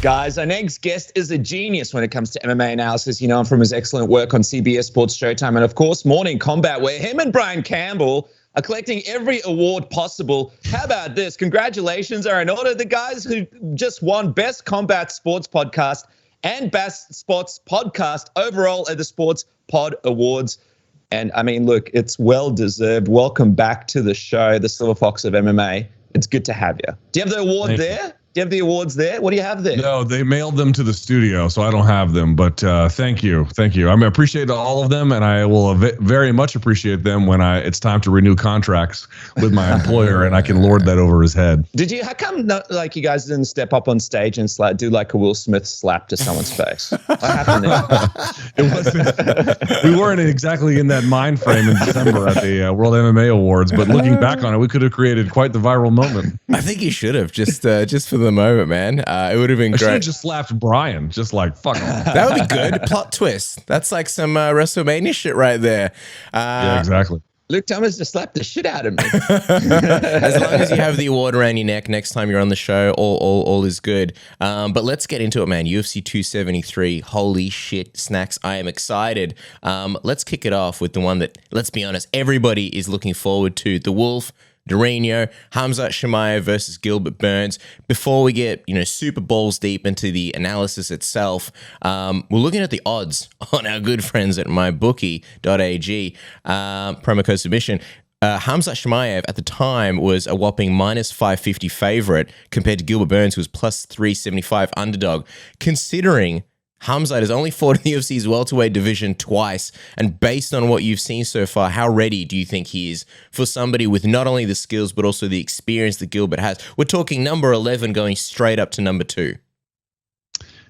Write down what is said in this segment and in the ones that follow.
Guys, our next guest is a genius when it comes to MMA analysis. You know him from his excellent work on CBS Sports Showtime and, of course, Morning Combat, where him and Brian Campbell are collecting every award possible. How about this? Congratulations are in order. The guys who just won Best Combat Sports Podcast and Best Sports Podcast overall at the Sports Pod Awards. And, I mean, look, it's well-deserved. Welcome back to the show, the Silver Fox of MMA. It's good to have you. Do you have the award there? Do you have the awards there? What do you have there? No, they mailed them to the studio, so I don't have them. But thank you. I appreciate all of them, and I will very much appreciate them when it's time to renew contracts with my employer, and I can lord that over his head. Did you? How come like you guys didn't step up on stage and do like a Will Smith slap to someone's face? What happened there? We weren't exactly in that mind frame in December at the World MMA Awards, but looking back on it, we could have created quite the viral moment. I think you should have just for the moment, man. It would have been great. I should have just slapped Brian, just like, fuck off. That would be good. Plot twist. That's like some WrestleMania shit right there. Yeah, exactly. Luke Thomas just slapped the shit out of me. As long as you have the award around your neck next time you're on the show, all is good. But let's get into it, man. UFC 273. Holy shit, snacks. I am excited. Let's kick it off with the one that, let's be honest, everybody is looking forward to. The Wolf, Dorino, Khamzat Chimaev versus Gilbert Burns. Before we get, super balls deep into the analysis itself, we're looking at the odds on our good friends at mybookie.ag. Promo code submission. Khamzat Chimaev at the time was a whopping minus 550 favorite compared to Gilbert Burns, who was plus 375 underdog. Considering Khamzat has only fought in the UFC's welterweight division twice, and based on what you've seen so far, how ready do you think he is for somebody with not only the skills but also the experience that Gilbert has? We're talking number 11 going straight up to number 2.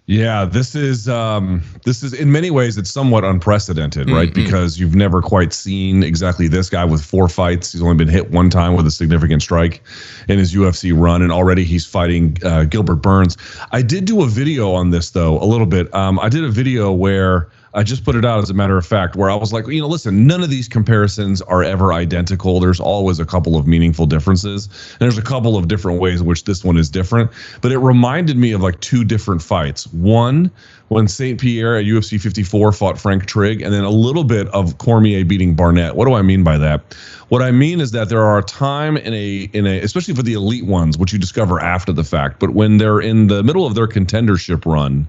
Yeah, this is in many ways it's somewhat unprecedented, right? Because you've never quite seen exactly this guy with 4 fights. He's only been hit one time with a significant strike in his UFC run, and already he's fighting Gilbert Burns. I did do a video on this though, a little bit. I did a video where I just put it out as a matter of fact, where I was like, listen, none of these comparisons are ever identical. There's always a couple of meaningful differences. And there's a couple of different ways in which this one is different. But it reminded me of like 2 different fights. One, when St. Pierre at UFC 54 fought Frank Trigg, and then a little bit of Cormier beating Barnett. What do I mean by that? What I mean is that there are a time in a especially for the elite ones, which you discover after the fact, but when they're in the middle of their contendership run,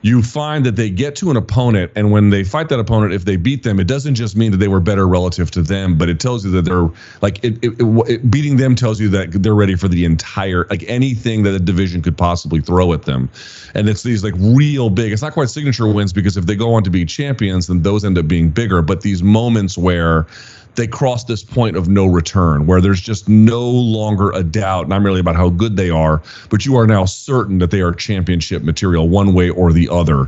you find that they get to an opponent, and when they fight that opponent, if they beat them, it doesn't just mean that they were better relative to them, but it tells you that they're like beating them tells you that they're ready for the entire, like anything that the division could possibly throw at them. And it's these like real big, it's not quite signature wins, because if they go on to be champions, then those end up being bigger. But these moments where they cross this point of no return, where there's just no longer a doubt, not merely about how good they are, but you are now certain that they are championship material one way or the other.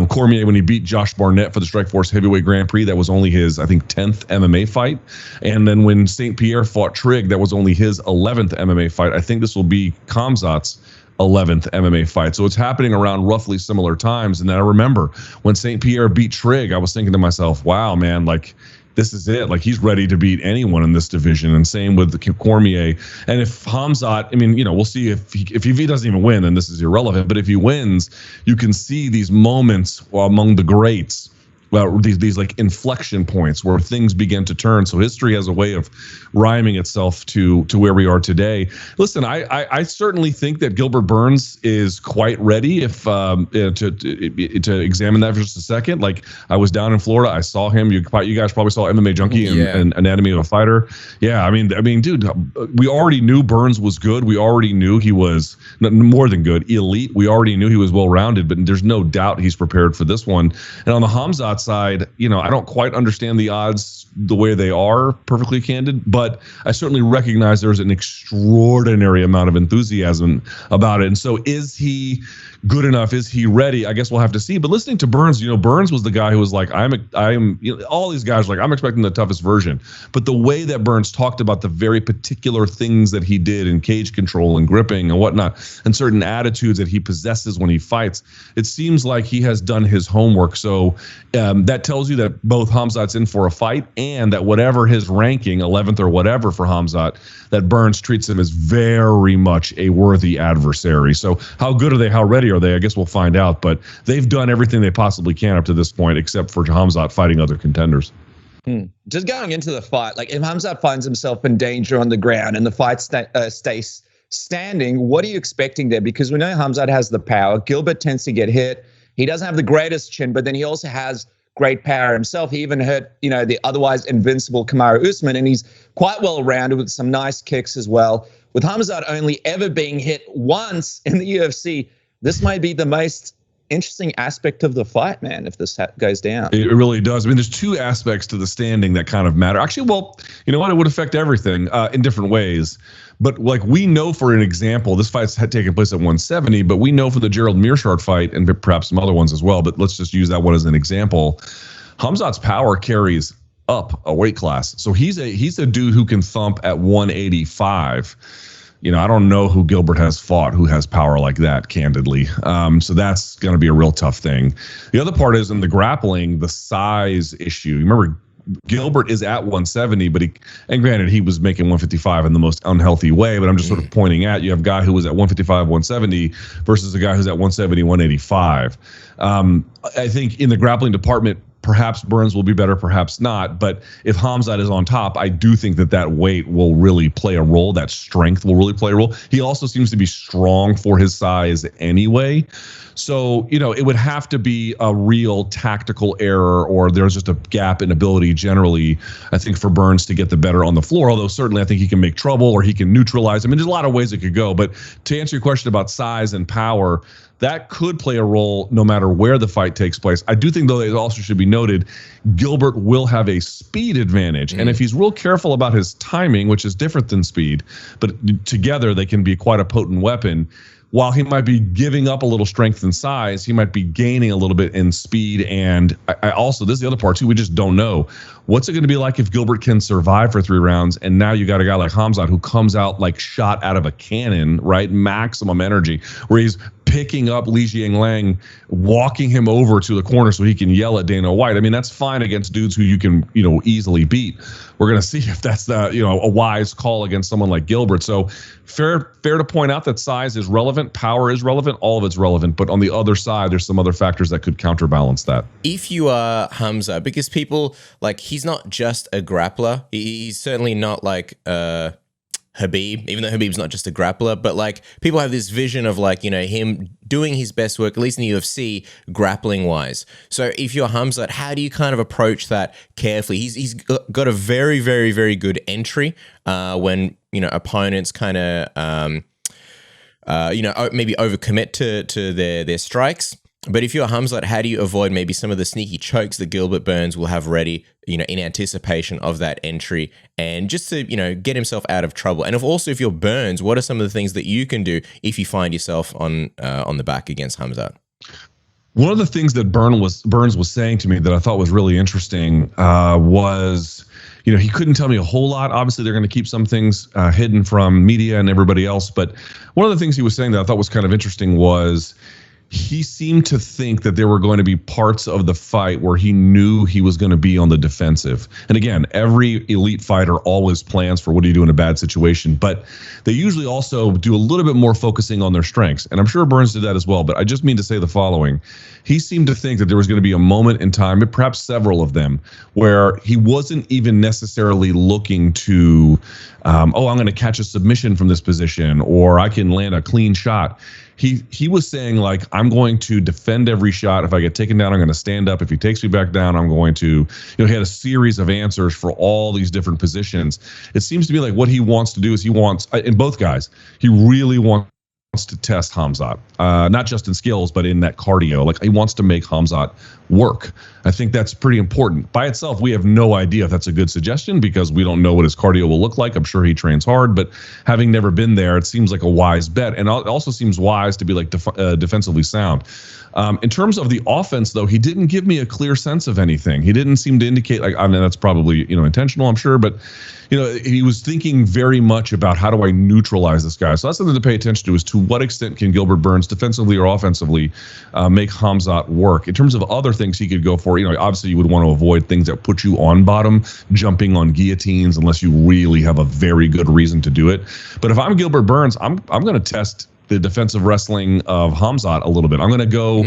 Cormier, when he beat Josh Barnett for the Strikeforce Heavyweight Grand Prix, that was only his, I think, 10th MMA fight. And then when St. Pierre fought Trigg, that was only his 11th MMA fight. I think this will be Khamzat's 11th MMA fight. So it's happening around roughly similar times. And then I remember when St. Pierre beat Trigg, I was thinking to myself, wow, man, like, this is it. Like, he's ready to beat anyone in this division. And same with Cormier. And if Khamzat, I mean, we'll see if he doesn't even win, then this is irrelevant. But if he wins, you can see these moments among the greats. Well, these like inflection points where things begin to turn. So history has a way of rhyming itself to where we are today. Listen, I certainly think that Gilbert Burns is quite ready if to examine that for just a second. Like, I was down in Florida, I saw him. You guys probably saw MMA Junkie and Anatomy of a Fighter. Yeah, I mean, dude, we already knew Burns was good. We already knew he was more than good, elite. We already knew he was well-rounded, but there's no doubt he's prepared for this one. And on the Khamzat side, I don't quite understand the odds the way they are, perfectly candid, but I certainly recognize there's an extraordinary amount of enthusiasm about it. And so is he good enough? Is he ready? I guess we'll have to see. But listening to Burns, Burns was the guy who was like, all these guys are like, I'm expecting the toughest version. But the way that Burns talked about the very particular things that he did in cage control and gripping and whatnot, and certain attitudes that he possesses when he fights, it seems like he has done his homework. So that tells you that both Khamzat's in for a fight, and that whatever his ranking, 11th or whatever for Khamzat, that Burns treats him as very much a worthy adversary. So how good are they? How ready are they? I guess we'll find out. But they've done everything they possibly can up to this point, except for Khamzat fighting other contenders. Just going into the fight, like if Khamzat finds himself in danger on the ground and the fight stays standing, what are you expecting there? Because we know Khamzat has the power. Gilbert tends to get hit. He doesn't have the greatest chin, but then he also has great power himself. He even hurt, the otherwise invincible Kamaru Usman, and he's quite well rounded with some nice kicks as well. With Khamzat only ever being hit once in the UFC, this might be the most interesting aspect of the fight, man, if this goes down. It really does. I mean, there's two aspects to the standing that kind of matter. Actually, well, you know what? It would affect everything in different ways. But like we know, for an example, this fight's had taken place at 170, but we know for the Gerald Meerschaert fight, and perhaps some other ones as well, but let's just use that one as an example. Khamzat's power carries up a weight class. So he's a dude who can thump at 185. I don't know who Gilbert has fought who has power like that, candidly. So that's going to be a real tough thing. The other part is in the grappling, the size issue. Remember, Gilbert is at 170, but and granted, he was making 155 in the most unhealthy way, but I'm just sort of pointing at, you have a guy who was at 155, 170 versus a guy who's at 170, 185. I think in the grappling department, perhaps Burns will be better, perhaps not. But if Khamzat is on top, I do think that weight will really play a role. That strength will really play a role. He also seems to be strong for his size anyway. So, it would have to be a real tactical error, or there's just a gap in ability generally, I think, for Burns to get the better on the floor. Although certainly I think he can make trouble or he can neutralize. I mean, there's a lot of ways it could go. But to answer your question about size and power, that could play a role no matter where the fight takes place. I do think, though, it also should be noted, Gilbert will have a speed advantage. And if he's real careful about his timing, which is different than speed, but together they can be quite a potent weapon. While he might be giving up a little strength and size, he might be gaining a little bit in speed. And I also, this is the other part too, we just don't know. What's it going to be like if Gilbert can survive for 3 rounds, and now you got a guy like Khamzat who comes out like shot out of a cannon, right? Maximum energy, where he's picking up Li Jingliang, walking him over to the corner so he can yell at Dana White. I mean, that's fine against dudes who you can, easily beat. We're going to see if that's a wise call against someone like Gilbert. So fair to point out that size is relevant, power is relevant, all of it's relevant. But on the other side, there's some other factors that could counterbalance that. If you are Khamzat, because people, he's not just a grappler. He's certainly not like Khabib, even though Khabib's not just a grappler, but people have this vision of him doing his best work, at least in the UFC, grappling wise. So if you're Khamzat, how do you kind of approach that carefully? He's got a very, very, very good entry when opponents kind of maybe overcommit to their strikes. But if you're Khamzat, how do you avoid maybe some of the sneaky chokes that Gilbert Burns will have ready, in anticipation of that entry, and just to, get himself out of trouble? And if you're Burns, what are some of the things that you can do if you find yourself on the back against Khamzat? One of the things that Burns was saying to me that I thought was really interesting was, he couldn't tell me a whole lot. Obviously, they're going to keep some things hidden from media and everybody else. But one of the things he was saying that I thought was kind of interesting was, he seemed to think that there were going to be parts of the fight where he knew he was going to be on the defensive. And again, every elite fighter always plans for what do you do in a bad situation, but they usually also do a little bit more focusing on their strengths. And I'm sure Burns did that as well, but I just mean to say the following. He seemed to think that there was going to be a moment in time, perhaps several of them, where he wasn't even necessarily looking to, I'm going to catch a submission from this position, or I can land a clean shot. He was saying, I'm going to defend every shot. If I get taken down, I'm going to stand up. If he takes me back down, I'm going to, he had a series of answers for all these different positions. It seems to me like what he wants to do is in both guys, he really wants to test Khamzat, not just in skills, but in that cardio. He wants to make Khamzat work. I think that's pretty important. By itself, we have no idea if that's a good suggestion because we don't know what his cardio will look like. I'm sure he trains hard, but having never been there, it seems like a wise bet. And it also seems wise to be defensively sound. In terms of the offense, though, he didn't give me a clear sense of anything. He didn't seem to indicate, I mean, that's probably, intentional, I'm sure, but he was thinking very much about how do I neutralize this guy. So that's something to pay attention to, is to what extent can Gilbert Burns defensively or offensively make Khamzat work. In terms of other things he could go for, obviously you would want to avoid things that put you on bottom, jumping on guillotines, unless you really have a very good reason to do it. But if I'm Gilbert Burns, I'm going to test the defensive wrestling of Khamzat a little bit. I'm going to go,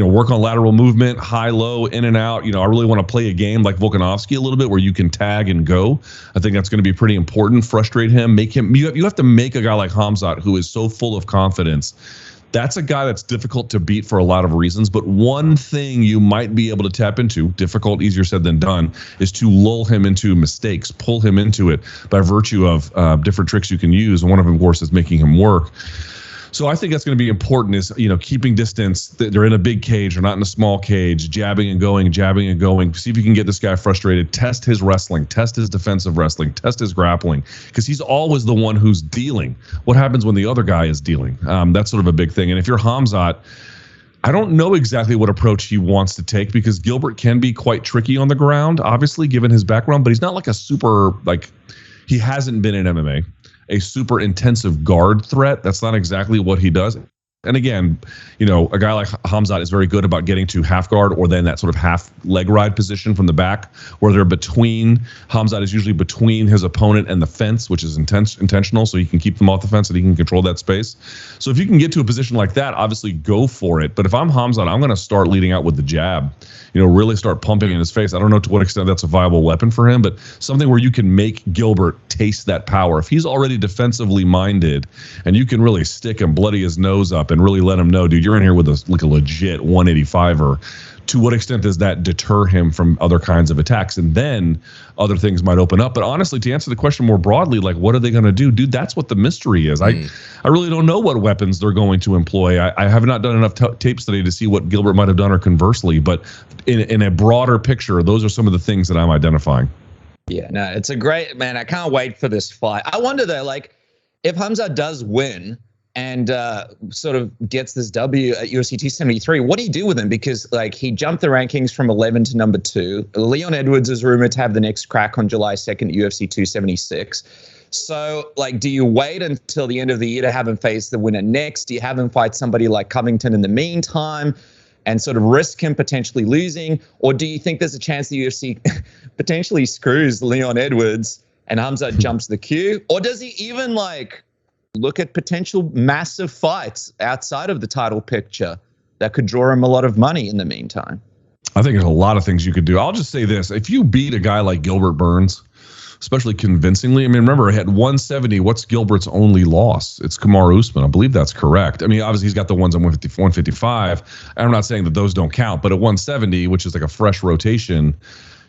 work on lateral movement, high, low, in and out. I really want to play a game like Volkanovski a little bit where you can tag and go. I think that's going to be pretty important. Frustrate him, make him. You have to make a guy like Khamzat who is so full of confidence. That's a guy that's difficult to beat for a lot of reasons. But one thing you might be able to tap into, difficult, easier said than done, is to lull him into mistakes, pull him into it by virtue of different tricks you can use. And one of them, of course, is making him work. So I think that's going to be important is, keeping distance. They're in a big cage. They're not in a small cage, jabbing and going. See if you can get this guy frustrated. Test his wrestling. Test his defensive wrestling. Test his grappling. Because he's always the one who's dealing. What happens when the other guy is dealing? That's sort of a big thing. And if you're Khamzat, I don't know exactly what approach he wants to take because Gilbert can be quite tricky on the ground, obviously, given his background. But he's not like a super, he hasn't been in MMA. A super intensive guard threat. That's not exactly what he does. And again, a guy like Khamzat is very good about getting to half guard or then that sort of half leg ride position from the back where they're between. Khamzat is usually between his opponent and the fence, which is intentional, so he can keep them off the fence and he can control that space. So if you can get to a position like that, obviously go for it. But if I'm Khamzat, I'm going to start leading out with the jab. Really start pumping in his face. I don't know to what extent that's a viable weapon for him, but something where you can make Gilbert taste that power. If he's already defensively minded and you can really stick him, bloody his nose up and really let him know, dude, you're in here with a legit 185er. To what extent does that deter him from other kinds of attacks? And then other things might open up. But honestly, to answer the question more broadly, what are they going to do? Dude, that's what the mystery is. I really don't know what weapons they're going to employ. I have not done enough tape study to see what Gilbert might have done or conversely. But in a broader picture, those are some of the things that I'm identifying. Yeah, no, it's a great, man. I can't wait for this fight. I wonder, though, if Khamzat does win and sort of gets this W at UFC 273, what do you do with him? Because he jumped the rankings from 11 to number 2. Leon Edwards is rumored to have the next crack on July 2nd at UFC 276. So do you wait until the end of the year to have him face the winner next? Do you have him fight somebody like Covington in the meantime and sort of risk him potentially losing? Or do you think there's a chance the UFC potentially screws Leon Edwards and Khamzat jumps the queue? Or does he even look at potential massive fights outside of the title picture that could draw him a lot of money in the meantime? I think there's a lot of things you could do. I'll just say this. If you beat a guy like Gilbert Burns, especially convincingly, remember, at 170, what's Gilbert's only loss? It's Kamaru Usman. I believe that's correct. Obviously, he's got the ones on 155. I'm not saying that those don't count, but at 170, which is a fresh rotation,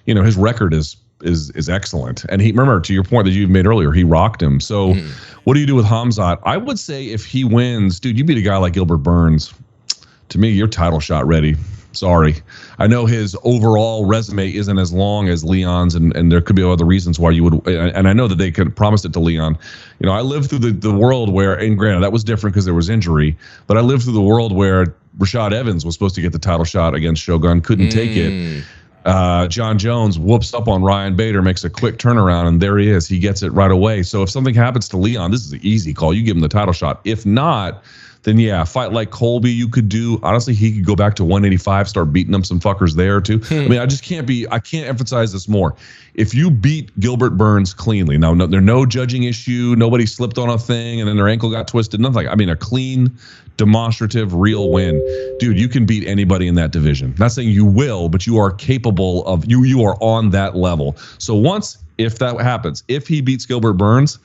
his record is excellent. And remember, to your point that you made earlier, he rocked him. So what do you do with Khamzat? I would say if he wins, dude, you beat a guy like Gilbert Burns. To me, you're title shot ready. Sorry. I know his overall resume isn't as long as Leon's, and there could be other reasons why you would. And I know that they could promise it to Leon. I lived through the world where, and granted, that was different because there was injury, but I lived through the world where Rashad Evans was supposed to get the title shot against Shogun, couldn't take it. John Jones whoops up on Ryan Bader, makes a quick turnaround, and there he is. He gets it right away. So if something happens to Leon, this is an easy call. You give him the title shot. If not, then yeah, a fight like Colby you could do. Honestly, he could go back to 185, start beating them some fuckers there too. I can't emphasize this more. If you beat Gilbert Burns cleanly, now there's no judging issue, nobody slipped on a thing and then their ankle got twisted, nothing. A clean, demonstrative, real win. Dude, you can beat anybody in that division. Not saying you will, but you are capable of, you are on that level. So if that happens, if he beats Gilbert Burns,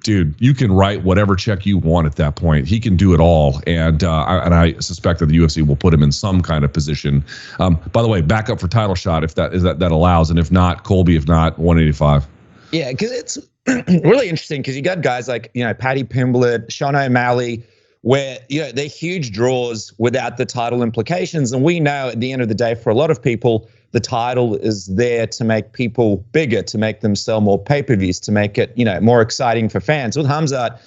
dude, you can write whatever check you want at that point. He can do it all, and I suspect that the UFC will put him in some kind of position. By the way, back up for title shot if that allows, and if not, Colby. If not, 185. Yeah, because it's really interesting because you got guys like Paddy Pimblett, Sean O'Malley, where they're huge draws without the title implications, and we know at the end of the day, for a lot of people, the title is there to make people bigger, to make them sell more pay-per-views, to make it, more exciting for fans. With Khamzat,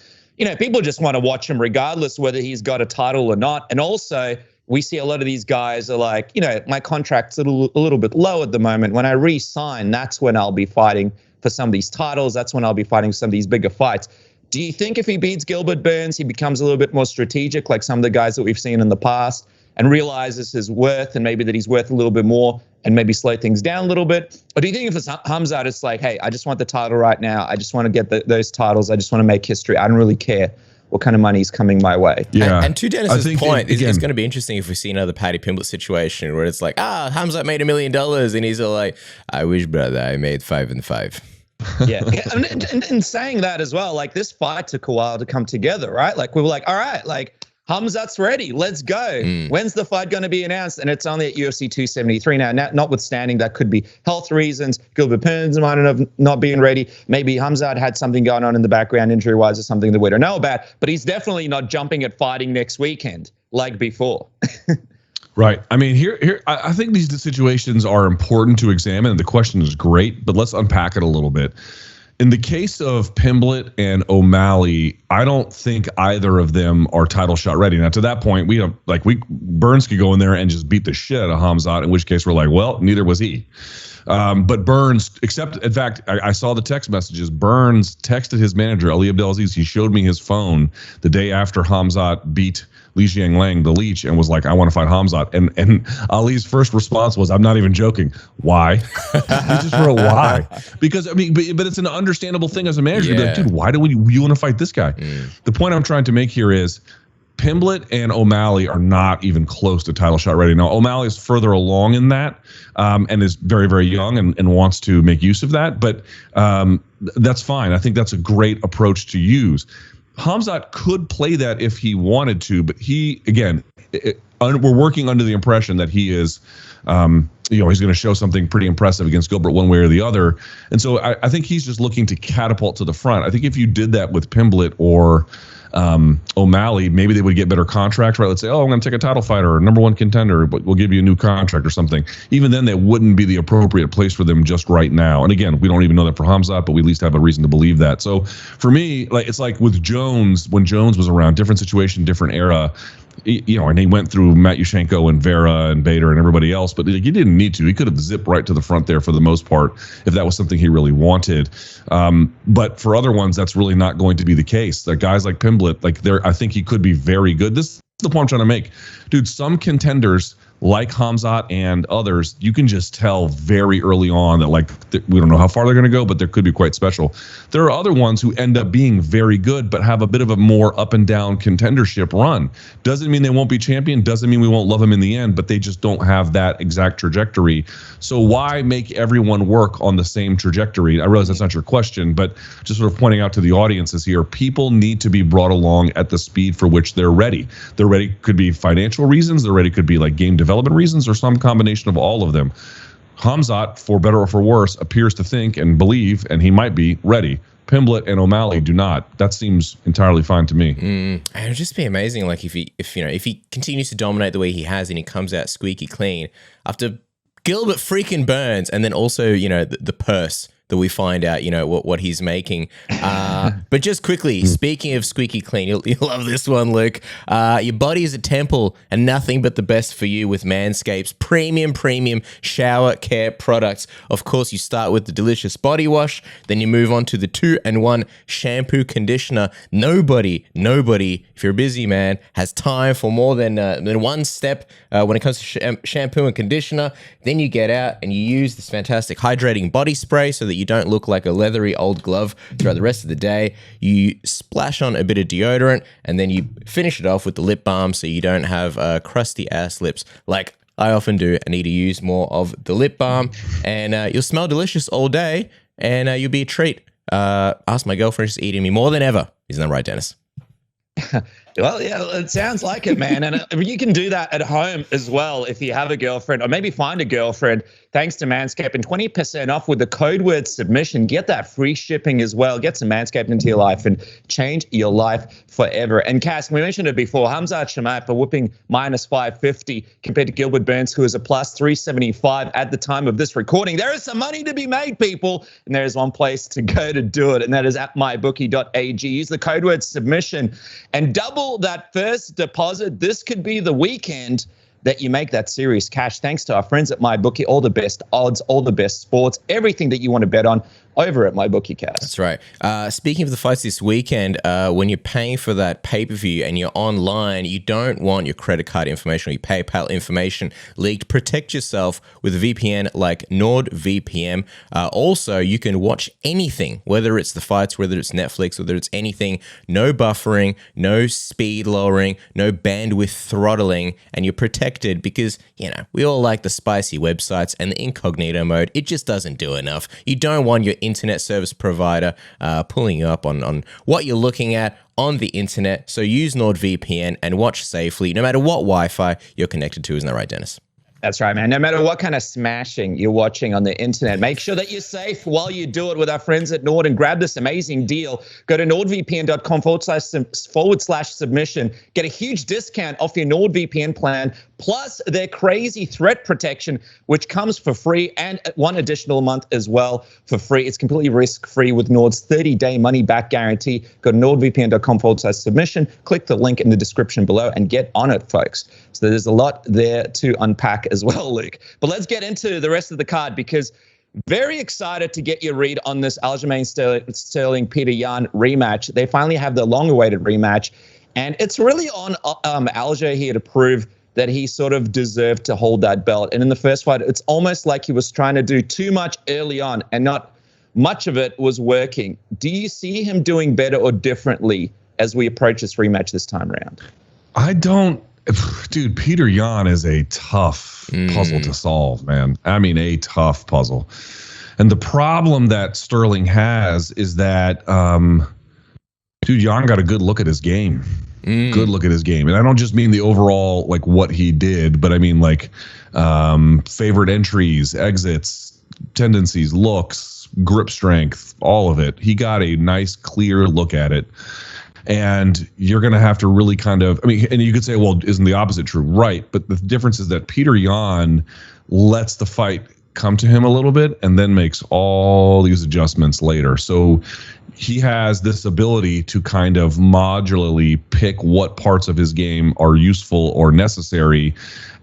people just want to watch him regardless whether he's got a title or not. And also, we see a lot of these guys are like, my contract's a little bit low at the moment. When I re-sign, that's when I'll be fighting for some of these titles. That's when I'll be fighting some of these bigger fights. Do you think if he beats Gilbert Burns, he becomes a little bit more strategic, like some of the guys that we've seen in the past, and realizes his worth and maybe that he's worth a little bit more and maybe slow things down a little bit? Or do you think if it's Khamzat, it's like, hey, I just want the title right now. I just want to get those titles. I just want to make history. I don't really care what kind of money is coming my way. Yeah. And to Dennis's point, it's going to be interesting if we see another Paddy Pimblett situation where it's like, Khamzat made $1 million, and he's all like, I wish, brother, I made 5 and 5. Yeah. And saying that as well, like this fight took a while to come together, right? Like we were like, all right, like Khamzat's ready. Let's go. When's the fight going to be announced? And it's only at UFC 273 now. Notwithstanding that could be health reasons. Gilbert Burns might have not been ready. Maybe Khamzat had something going on in the background injury-wise or something that we don't know about. But he's definitely not jumping at fighting next weekend like before. Right. I mean, I think these situations are important to examine. And the question is great, but let's unpack it a little bit. In the case of Pimblett and O'Malley, I don't think either of them are title shot ready. Now, to that point, Burns could go in there and just beat the shit out of Khamzat, in which case we're like, well, neither was he. But Burns, in fact, I saw the text messages. Burns texted his manager, Ali Abdelaziz. He showed me his phone the day after Khamzat beat Li Jianliang, the Leech, and was like, I want to fight Khamzat. And Ali's first response was, I'm not even joking. Why? He just wrote why. Because, I mean, but it's an understandable thing as a manager. Yeah. Like, dude, why do you want to fight this guy? The point I'm trying to make here is Pimblett and O'Malley are not even close to title shot ready. Now, O'Malley is further along in that and is very, very young and wants to make use of that. But that's fine. I think that's a great approach to use. Khamzat could play that if he wanted to, but we're working under the impression that he is, he's going to show something pretty impressive against Gilbert one way or the other. And so I think he's just looking to catapult to the front. I think if you did that with Pimblett or O'Malley, maybe they would get better contracts, right? Let's say, I'm going to take a title fighter or number one contender, but we'll give you a new contract or something. Even then, that wouldn't be the appropriate place for them just right now. And again, we don't even know that for Khamzat, but we at least have a reason to believe that. So for me, like it's like with Jones, when Jones was around, different situation, different era. And he went through Matt Yushchenko and Vera and Bader and everybody else, but he didn't need to. He could have zipped right to the front there for the most part if that was something he really wanted. But for other ones, that's really not going to be the case. Like guys like Pimblett, I think he could be very good. This is the point I'm trying to make. Dude, some contenders like Khamzat and others, you can just tell very early on that we don't know how far they're going to go, but they could be quite special. There are other ones who end up being very good, but have a bit of a more up and down contendership run. Doesn't mean they won't be champion. Doesn't mean we won't love them in the end, but they just don't have that exact trajectory. So why make everyone work on the same trajectory? I realize that's not your question, but just sort of pointing out to the audiences here, people need to be brought along at the speed for which they're ready. They're ready could be financial reasons. They're ready could be like game development reasons or some combination of all of them. Khamzat, for better or for worse, appears to think and believe, and he might be ready. Pimblett and O'Malley do not. That seems entirely fine to me. It would just be amazing, like if he continues to dominate the way he has, and he comes out squeaky clean after Gilbert freaking Burns, and then also the purse that we find out, what he's making. But just quickly, speaking of squeaky clean, you'll love this one, Luke. Your body is a temple and nothing but the best for you with Manscaped's premium shower care products. Of course, you start with the delicious body wash, then you move on to the 2-in-1 shampoo conditioner. Nobody, if you're a busy man, has time for more than one step when it comes to shampoo and conditioner. Then you get out and you use this fantastic hydrating body spray so that you don't look like a leathery old glove throughout the rest of the day. You splash on a bit of deodorant and then you finish it off with the lip balm so you don't have crusty ass lips like I often do. I need to use more of the lip balm, and you'll smell delicious all day, and you'll be a treat. Ask my girlfriend, she's eating me more than ever. Isn't that right, Dennis? Well, yeah, it sounds like it, man. And you can do that at home as well if you have a girlfriend, or maybe find a girlfriend, thanks to Manscaped, and 20% off with the code word submission. Get that free shipping as well. Get some Manscaped into your life and change your life forever. And Cass, we mentioned it before, Khamzat Chimaev a whooping -550 compared to Gilbert Burns, who is a +375 at the time of this recording. There is some money to be made, people, and there is one place to go to do it, and that is at mybookie.ag. Use the code word submission and double that first deposit. This could be the weekend that you make that serious cash, thanks to our friends at MyBookie. All the best odds, all the best sports, everything that you want to bet on. over at MyBookieCast. That's right. Speaking of the fights this weekend, when you're paying for that pay-per-view and you're online, you don't want your credit card information or your PayPal information leaked. Protect yourself with a VPN like NordVPN. Also, you can watch anything, whether it's the fights, whether it's Netflix, whether it's anything. No buffering, no speed lowering, no bandwidth throttling, and you're protected because, we all like the spicy websites and the incognito mode. It just doesn't do enough. You don't want your internet service provider pulling you up on what you're looking at on the internet. So use NordVPN and watch safely, no matter what Wi-Fi you're connected to. Isn't that right, Dennis? That's right, man. No matter what kind of smashing you're watching on the internet, make sure that you're safe while you do it with our friends at Nord and grab this amazing deal. Go to nordvpn.com/submission. Get a huge discount off your NordVPN plan, plus their crazy threat protection, which comes for free, and one additional month as well for free. It's completely risk-free with Nord's 30-day money-back guarantee. Go to nordvpn.com/submission. Click the link in the description below and get on it, folks. So there's a lot there to unpack as well, Luke. But let's get into the rest of the card, because very excited to get your read on this Aljamain Sterling Petr Yan rematch. They finally have the long-awaited rematch, and it's really on Aljo here to prove that he sort of deserved to hold that belt. And in the first fight, it's almost like he was trying to do too much early on, and not much of it was working. Do you see him doing better or differently as we approach this rematch this time around? I don't. Dude, Petr Yan is a tough puzzle to solve, man. I mean, a tough puzzle. And the problem that Sterling has is that, dude, Yan got a good look at his game. Good look at his game. And I don't just mean the overall, like, what he did, but I mean, like, favorite entries, exits, tendencies, looks, grip strength, all of it. He got a nice, clear look at it. And you're going to have to really kind of, and you could say, well, isn't the opposite true? Right. But the difference is that Petr Yan lets the fight come to him a little bit and then makes all these adjustments later. So he has this ability to kind of modularly pick what parts of his game are useful or necessary,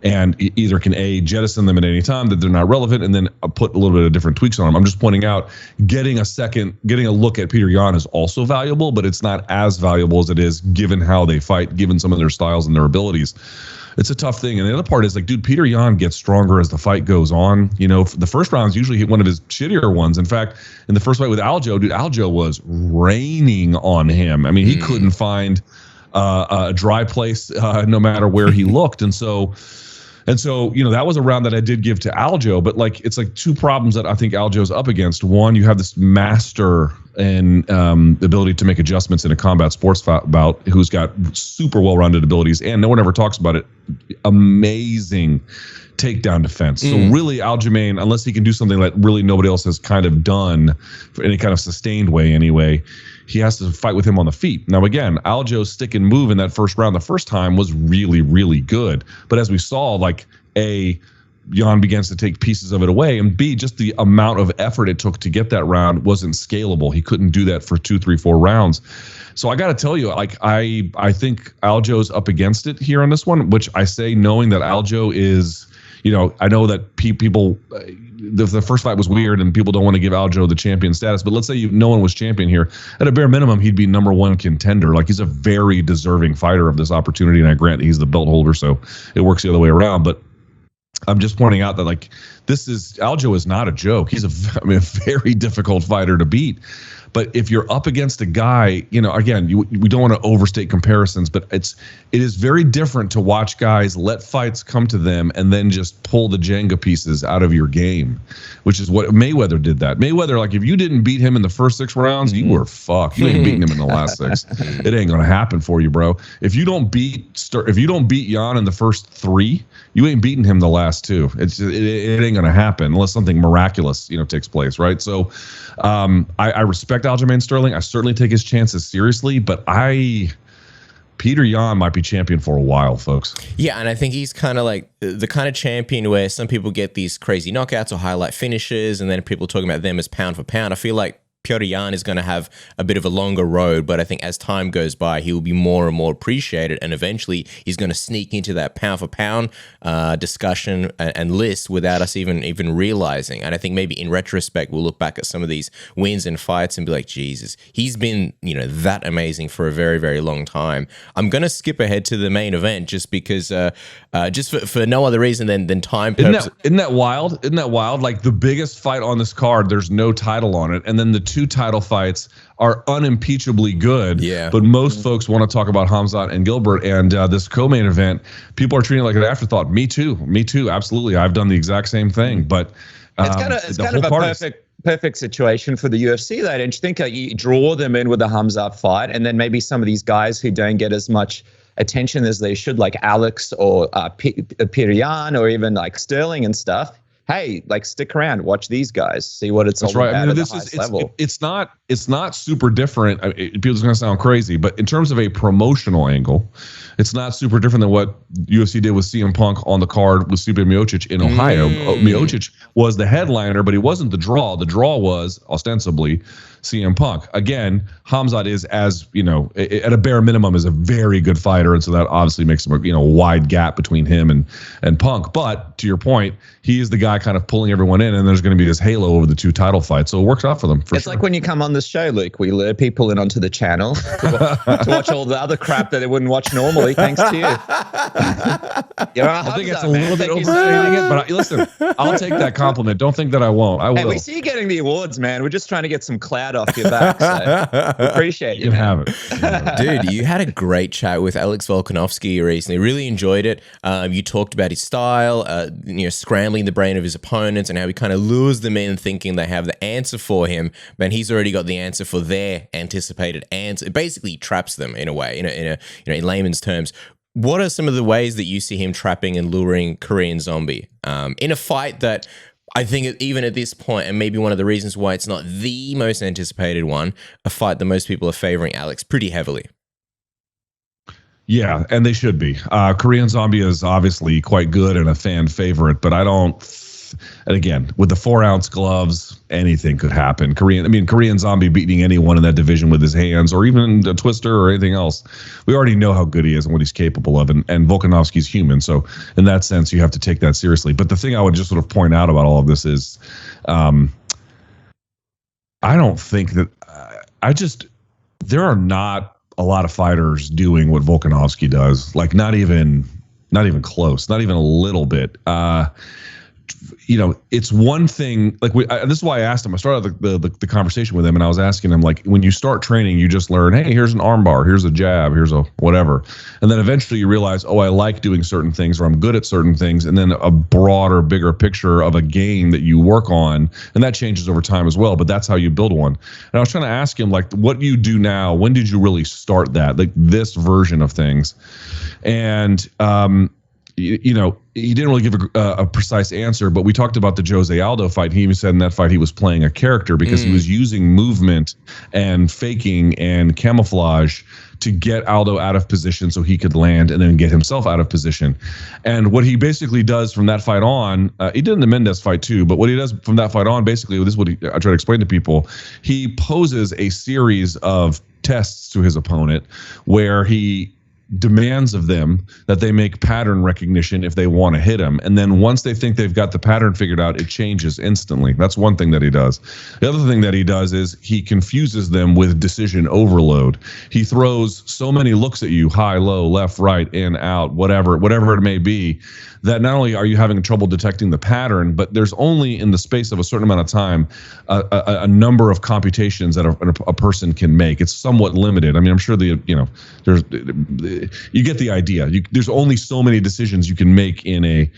and either can jettison them at any time that they're not relevant, and then put a little bit of different tweaks on them. I'm just pointing out, getting a look at Petr Yan is also valuable, but it's not as valuable as it is given how they fight, given some of their styles and their abilities. It's a tough thing. And the other part is, like, dude, Petr Yan gets stronger as the fight goes on. The first round is usually one of his shittier ones. In fact, in the first fight with Aljo, dude, Aljo was raining on him. I mean, he couldn't find a dry place no matter where he looked. And so, that was a round that I did give to Aljo, but like, it's like two problems that I think Aljo's up against. One, you have this master and the ability to make adjustments in a combat sports bout who's got super well-rounded abilities, and no one ever talks about it. Amazing takedown defense. So really, Aljamain, unless he can do something that really nobody else has kind of done for any kind of sustained way anyway, he has to fight with him on the feet. Now, again, Aljo's stick and move in that first round the first time was really, really good. But as we saw, like, Yan begins to take pieces of it away, and B, just the amount of effort it took to get that round wasn't scalable. He couldn't do that for 2, 3, 4 rounds. So I got to tell you, like, I think Aljo's up against it here on this one, which I say knowing that Aljo is, I know that people, the first fight was weird and people don't want to give Aljo the champion status, but let's say no one was champion here. At a bare minimum, he'd be number 1 contender. Like, he's a very deserving fighter of this opportunity, and I grant he's the belt holder, so it works the other way around. But I'm just pointing out that, like, Aljo is not a joke. He's a very difficult fighter to beat. But if you're up against a guy, again, we don't want to overstate comparisons, but it is very different to watch guys let fights come to them and then just pull the Jenga pieces out of your game, which is what Mayweather did. That Mayweather, like, if you didn't beat him in the first 6 rounds, you were fucked. You ain't beating him in the last 6. It ain't gonna happen for you, bro. If you don't beat Yan in the first 3, you ain't beating him the last 2. It ain't gonna happen unless something miraculous takes place, right? So I respect Aljamain Sterling. I certainly take his chances seriously, but Petr Yan might be champion for a while, folks. Yeah, and I think he's kind of like the kind of champion where some people get these crazy knockouts or highlight finishes, and then people talking about them as pound for pound. I feel like Petr Yan is going to have a bit of a longer road, but I think as time goes by, he will be more and more appreciated, and eventually he's going to sneak into that pound for pound discussion and list without us even realizing. And I think maybe in retrospect, we'll look back at some of these wins and fights and be like, Jesus, he's been, that amazing for a very, very long time. I'm going to skip ahead to the main event just because, just for no other reason than time purposes. Isn't that wild? Isn't that wild? Like the biggest fight on this card, there's no title on it, and then the 2 title fights are unimpeachably good. Yeah. But most folks want to talk about Khamzat and Gilbert, and this co-main event, people are treating it like an afterthought. Me too. Absolutely. I've done the exact same thing. But it's kind of a perfect situation for the UFC, though. Don't you think? You draw them in with the Khamzat fight, and then maybe some of these guys who don't get as much attention as they should, like Alex or Petr Yan, or even like Sterling and stuff. Hey, like stick around, watch these guys, see what it's all about. I mean, this is level. It's not super different. People's going to sound crazy, but in terms of a promotional angle, it's not super different than what UFC did with CM Punk on the card with Stipe Miocic in Ohio. Miocic was the headliner, but he wasn't the draw. The draw was ostensibly CM Punk. Again, Khamzat is, as at a bare minimum, is a very good fighter, and so that obviously makes him a wide gap between him and Punk. But to your point, he is the guy kind of pulling everyone in, and there's going to be this halo over the 2 title fights, so it works out for them. It's like when you come on this show, Luke, we lure people in onto the channel to watch all the other crap that they wouldn't watch normally, thanks to you. I think it's a little bit overstating it, but listen, I'll take that compliment. Don't think that I won't. I will. Hey, we see you getting the awards, man. We're just trying to get some clout off your back, so we appreciate you. You can have it. Dude, you had a great chat with Alex Volkanovski recently. Really enjoyed it. You talked about his style, scrambling the brain of his opponents, and how he kind of lures them in thinking they have the answer for him, but he's already got the answer for their anticipated answer. It basically traps them in a way, in layman's terms. What are some of the ways that you see him trapping and luring Korean Zombie in a fight that I think even at this point, and maybe one of the reasons why it's not the most anticipated one, a fight that most people are favoring Alex pretty heavily? Yeah, and they should be. Korean Zombie is obviously quite good and a fan favorite, but I don't. And again, with the 4-ounce gloves, anything could happen. Korean Zombie beating anyone in that division with his hands, or even a twister or anything else. We already know how good he is and what he's capable of, and Volkanovski's human. So in that sense, you have to take that seriously. But the thing I would just sort of point out about all of this is, I don't think that there are not a lot of fighters doing what Volkanovski does. Like not even close, not even a little bit. It's one thing. Like this is why I asked him. I started the conversation with him, and I was asking him, like, when you start training, you just learn, hey, here's an armbar, here's a jab, here's a whatever, and then eventually you realize, oh, I like doing certain things, or I'm good at certain things, and then a broader, bigger picture of a game that you work on, and that changes over time as well. But that's how you build one. And I was trying to ask him, like, what do you do now? When did you really start that, like this version of things? And he didn't really give a precise answer, but we talked about the Jose Aldo fight. He even said in that fight he was playing a character because he was using movement and faking and camouflage to get Aldo out of position so he could land and then get himself out of position. And what he basically does from that fight on, he did in the Mendes fight too, but what he does from that fight on, basically, this is what I try to explain to people. He poses a series of tests to his opponent where he demands of them that they make pattern recognition if they want to hit him. And then once they think they've got the pattern figured out, it changes instantly. That's one thing that he does. The other thing that he does is he confuses them with decision overload. He throws so many looks at you, high, low, left, right, in, out, whatever it may be, that not only are you having trouble detecting the pattern, but there's only in the space of a certain amount of time a number of computations that a person can make. It's somewhat limited. I mean, I'm sure you get the idea. There's only so many decisions you can make in a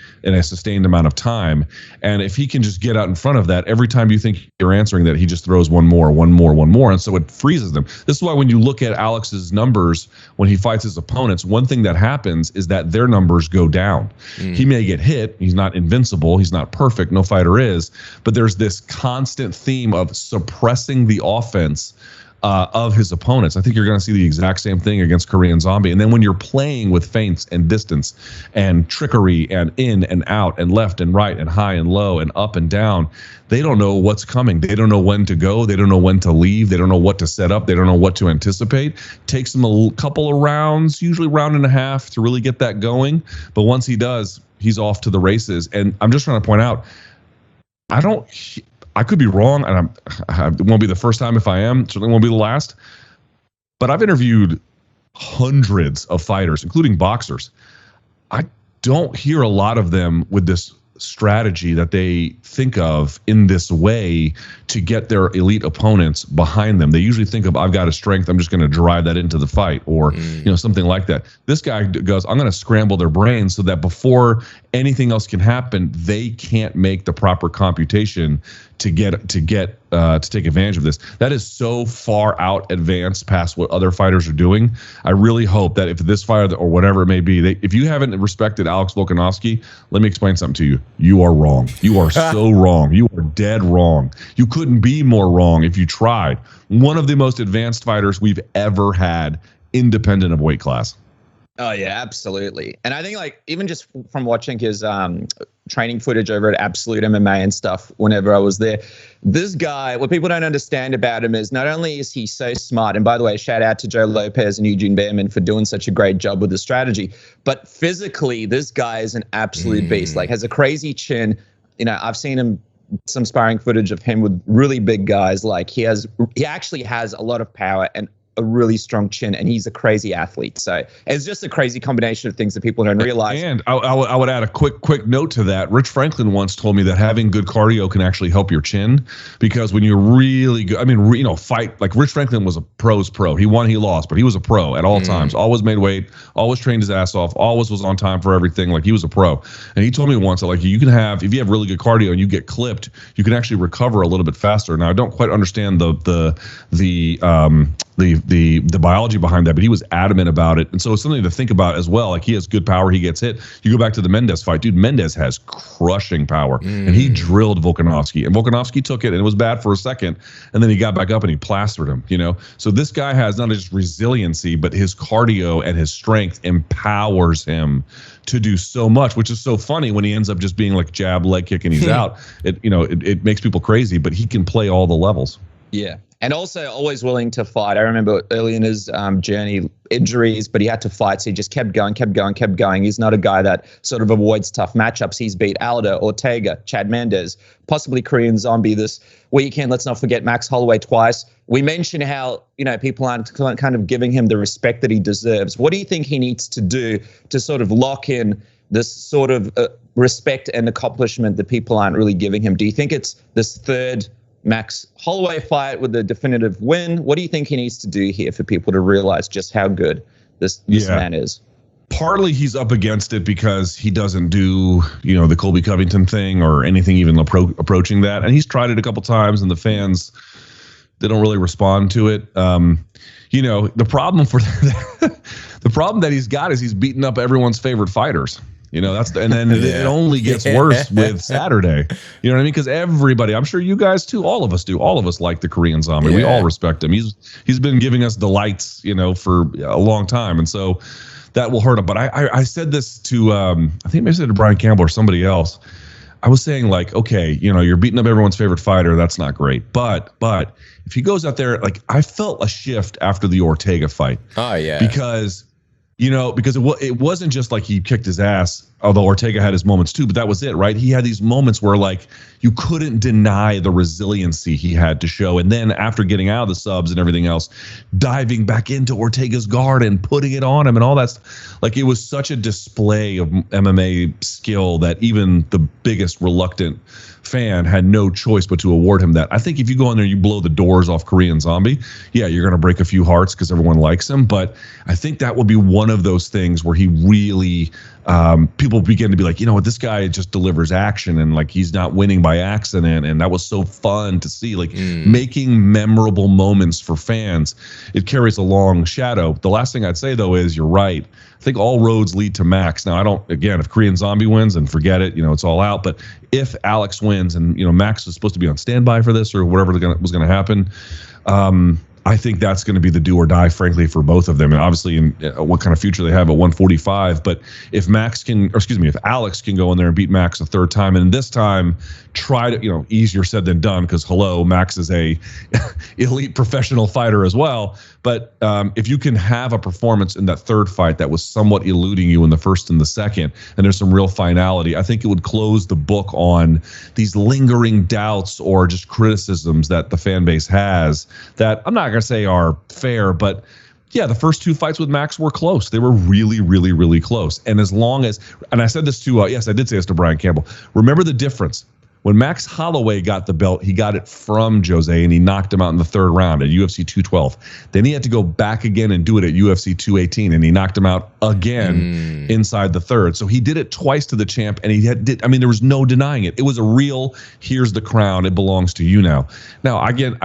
sustained amount of time, and if he can just get out in front of that, every time you think you're answering that, he just throws one more, and so it freezes them. This is why when you look at Alex's numbers when he fights his opponents, one thing that happens is that their numbers go down. He may get hit. He's not invincible. He's not perfect. No fighter is. But there's this constant theme of suppressing the offense of his opponents. I think you're going to see the exact same thing against Korean Zombie. And then when you're playing with feints and distance and trickery and in and out and left and right and high and low and up and down, they don't know what's coming. They don't know when to go. They don't know when to leave. They don't know what to set up. They don't know what to anticipate. Takes him a couple of rounds, usually round and a half, to really get that going. But once he does, he's off to the races. And I'm just trying to point out, I could be wrong, and it won't be the first time if I am. Certainly won't be the last. But I've interviewed hundreds of fighters, including boxers. I don't hear a lot of them with this strategy that they think of in this way to get their elite opponents behind them. They usually think of, I've got a strength, I'm just going to drive that into the fight, or something like that. This guy goes, I'm going to scramble their brains so that before anything else can happen, they can't make the proper computation to take advantage of this. That is so far out advanced past what other fighters are doing. I really hope that if this fighter or whatever it may be, if you haven't respected Alex Volkanovski, let me explain something to you. You are wrong. You are so wrong. You are dead wrong. You couldn't be more wrong if you tried. One of the most advanced fighters we've ever had, independent of weight class. Oh yeah, absolutely. And I think like even just from watching his training footage over at Absolute MMA and stuff, whenever I was there, this guy, what people don't understand about him is not only is he so smart, and by the way, shout out to Joe Lopez and Eugene Behrman for doing such a great job with the strategy, but physically, this guy is an absolute beast. Like, has a crazy chin. You know, I've seen some sparring footage of him with really big guys. Like he actually has a lot of power and a really strong chin, and he's a crazy athlete. So it's just a crazy combination of things that people don't realize. And I would add a quick note to that. Rich Franklin once told me that having good cardio can actually help your chin, because when you're really good, I mean, fight, like Rich Franklin was a pro's pro. He won, he lost, but he was a pro at all times. Always made weight, always trained his ass off, always was on time for everything. Like, he was a pro. And he told me once that, like, you can have, if you have really good cardio and you get clipped, you can actually recover a little bit faster. Now, I don't quite understand the biology behind that, but he was adamant about it. And so it's something to think about as well. Like, he has good power, he gets hit. You go back to the Mendes fight, dude, Mendes has crushing power, and he drilled Volkanovski, and Volkanovski took it, and it was bad for a second, and then he got back up and he plastered him, So this guy has not just resiliency, but his cardio and his strength empowers him to do so much, which is so funny when he ends up just being like jab, leg kick, and he's out. It makes people crazy, but he can play all the levels. Yeah. And also always willing to fight. I remember early in his journey, injuries, but he had to fight. So he just kept going. He's not a guy that sort of avoids tough matchups. He's beat Aldo, Ortega, Chad Mendes, possibly Korean Zombie this weekend. Let's not forget Max Holloway twice. We mentioned how, people aren't kind of giving him the respect that he deserves. What do you think he needs to do to sort of lock in this sort of respect and accomplishment that people aren't really giving him? Do you think it's this third Max Holloway fight with the definitive win? What do you think he needs to do here for people to realize just how good this man is? Partly he's up against it because he doesn't do, the Colby Covington thing or anything even approaching that. And he's tried it a couple times, and the fans, they don't really respond to it. The problem the problem that he's got is he's beaten up everyone's favorite fighters. And then it only gets worse with Saturday. You know what I mean? Because everybody, I'm sure you guys too, all of us do. All of us like the Korean Zombie. Yeah. We all respect him. He's been giving us delights, for a long time, and so that will hurt him. But I said this to I think maybe I said to Brian Campbell or somebody else. I was saying, like, okay, you're beating up everyone's favorite fighter. That's not great. But if he goes out there, like, I felt a shift after the Ortega fight. Oh yeah, because it wasn't just like he kicked his ass, although Ortega had his moments too, but that was it, right? He had these moments where, like, you couldn't deny the resiliency he had to show. And then after getting out of the subs and everything else, diving back into Ortega's guard and putting it on him and all that. Like, it was such a display of MMA skill that even the biggest reluctant fan had no choice but to award him that. I think if you go in there, you blow the doors off Korean Zombie, yeah, you're going to break a few hearts because everyone likes him. But I think that will be one of those things where he really, people begin to be like, this guy just delivers action, and like, he's not winning by accident. And that was so fun to see, like, making memorable moments for fans. It carries a long shadow. The last thing I'd say, though, is you're right. I think all roads lead to Max. Now, if Korean Zombie wins, and forget it, it's all out. But if Alex wins, and, Max was supposed to be on standby for this or whatever was going to happen, I think that's going to be the do or die, frankly, for both of them. And obviously, in what kind of future they have at 145. But if if Alex can go in there and beat Max a third time, and this time try to, easier said than done, because Max is a elite professional fighter as well. But if you can have a performance in that third fight that was somewhat eluding you in the first and the second, and there's some real finality, I think it would close the book on these lingering doubts or just criticisms that the fan base has that I'm not going to say are fair, but yeah, the first two fights with Max were close. They were really, really, really close. And as long as, and I said this to, yes, I did say this to Brian Campbell. Remember the difference. When Max Holloway got the belt, he got it from Jose, and he knocked him out in the third round at UFC 212. Then he had to go back again and do it at UFC 218, and he knocked him out again inside the third. So he did it twice to the champ, and there was no denying it. It was a real, here's the crown, it belongs to you now. Now, again,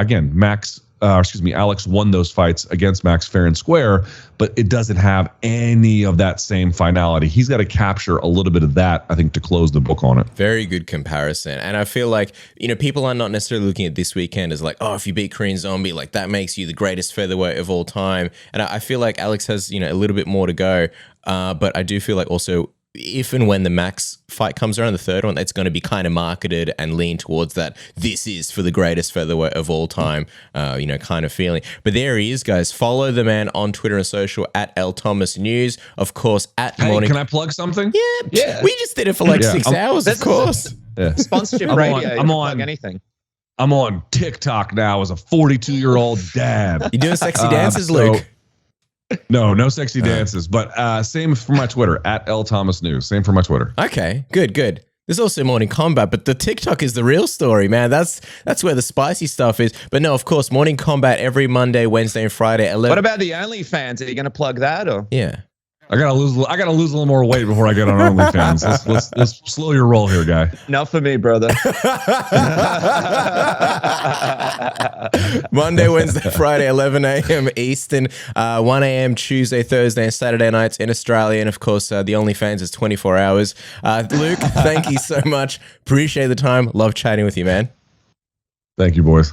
Alex won those fights against Max fair and square, but it doesn't have any of that same finality. He's got to capture a little bit of that, I think, to close the book on it. Very good comparison. And I feel like, people are not necessarily looking at this weekend as like, oh, if you beat Korean Zombie, like that makes you the greatest featherweight of all time. And I feel like Alex has, a little bit more to go. But I do feel like also, if and when the Max fight comes around, the third one, it's going to be kind of marketed and lean towards that. This is for the greatest featherweight of all time, kind of feeling. But there he is, guys. Follow the man on Twitter and social at L Thomas News. Of course, at Morning. Can I plug something? Yeah. We just did it for 6 hours, of course. Sponsorship radio. I'm on anything. I'm on TikTok now as a 42-year-old dad. You doing sexy dances, Luke? No sexy dances, but same for my Twitter, at L Thomas News. Same for my Twitter. Okay, good. There's also Morning Combat, but the TikTok is the real story, man. That's where the spicy stuff is. But no, of course, Morning Combat every Monday, Wednesday, and Friday. 11. What about the OnlyFans? Are you going to plug that or? Yeah. I gotta lose a little more weight before I get on OnlyFans. Let's slow your roll here, guy. Not for me, brother. Monday, Wednesday, Friday, 11 a.m. Eastern, 1 a.m. Tuesday, Thursday, and Saturday nights in Australia. And of course, the OnlyFans is 24 hours. Luke, thank you so much. Appreciate the time. Love chatting with you, man. Thank you, boys.